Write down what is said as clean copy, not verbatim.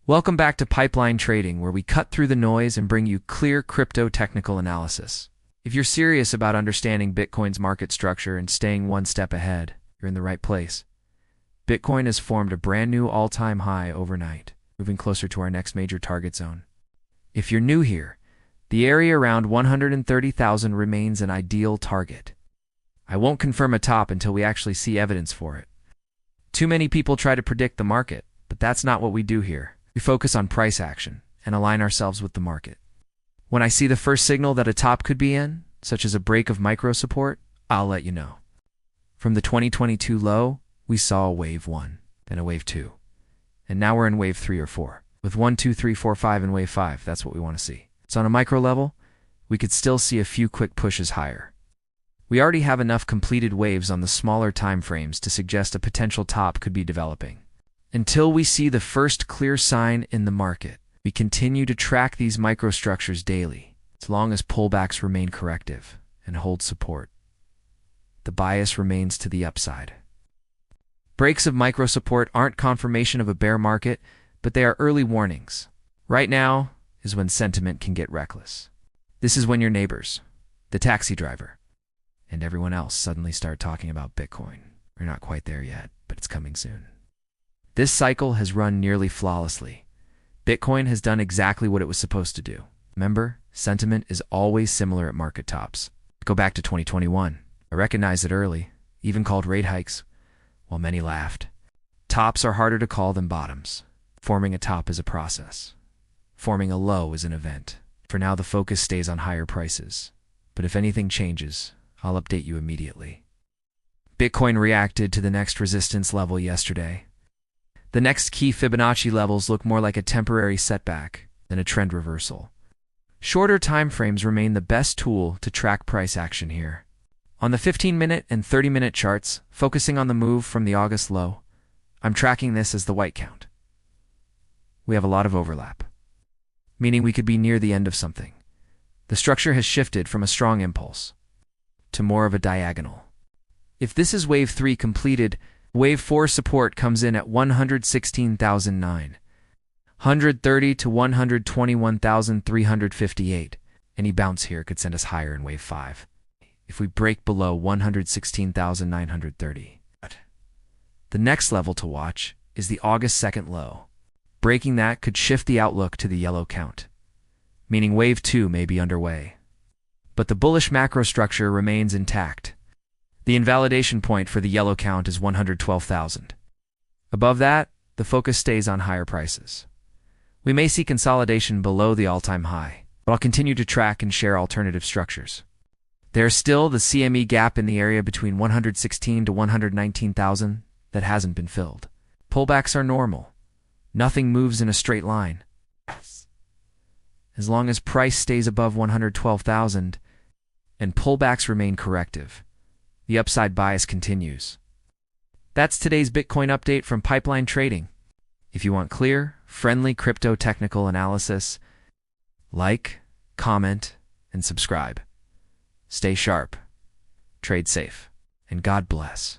Welcome back to Pipeline Trading, where we cut through the noise and bring you clear crypto technical analysis. If you're serious about understanding Bitcoin's market structure and staying one step ahead, you're in the right place. Bitcoin has formed a brand new all-time high overnight, moving closer to our next major target zone. If you're new here, the area around 130,000 remains an ideal target. I won't confirm a top until we actually see evidence for it. Too many people try to predict the market, but that's not what we do here. We focus on price action and align ourselves with the market. When I see the first signal that a top could be in, such as a break of micro support, I'll let you know. From the 2022 low, we saw a wave 1, then a wave 2. And now we're in wave 3 or 4. With 1, 2, 3, 4, 5 and wave 5, that's what we want to see. So on a micro level, we could still see a few quick pushes higher. We already have enough completed waves on the smaller time frames to suggest a potential top could be developing. Until we see the first clear sign in the market, we continue to track these microstructures daily, as long as pullbacks remain corrective and hold support. The bias remains to the upside. Breaks of micro support aren't confirmation of a bear market, but they are early warnings. Right now is when sentiment can get reckless. This is when your neighbors, the taxi driver, and everyone else suddenly start talking about Bitcoin. We're not quite there yet, but it's coming soon. This cycle has run nearly flawlessly. Bitcoin has done exactly what it was supposed to do. Remember, sentiment is always similar at market tops. Go back to 2021. I recognized it early, even called rate hikes, while many laughed. Tops are harder to call than bottoms. Forming a top is a process. Forming a low is an event. For now, the focus stays on higher prices. But if anything changes, I'll update you immediately. Bitcoin reacted to the next resistance level yesterday. The next key Fibonacci levels look more like a temporary setback than a trend reversal. Shorter time frames remain the best tool to track price action here. On the 15-minute and 30-minute charts, focusing on the move from the August low, I'm tracking this as the white count. We have a lot of overlap, meaning we could be near the end of something. The structure has shifted from a strong impulse to more of a diagonal. If this is wave 3 completed, wave 4 support comes in at 116,009, 130 to 121,358. Any bounce here could send us higher in wave 5. If we break below 116,930. The next level to watch is the August 2nd low. Breaking that could shift the outlook to the yellow count, meaning wave 2 may be underway. But the bullish macro structure remains intact. The invalidation point for the yellow count is 112,000. Above that, the focus stays on higher prices. We may see consolidation below the all-time high, but I'll continue to track and share alternative structures. There's still the CME gap in the area between 116 to 119,000 that hasn't been filled. Pullbacks are normal. Nothing moves in a straight line. As long as price stays above 112,000 and pullbacks remain corrective, the upside bias continues. That's today's Bitcoin update from Pipeline Trading. If you want clear, friendly crypto technical analysis, like, comment, and subscribe. Stay sharp, trade safe, and God bless.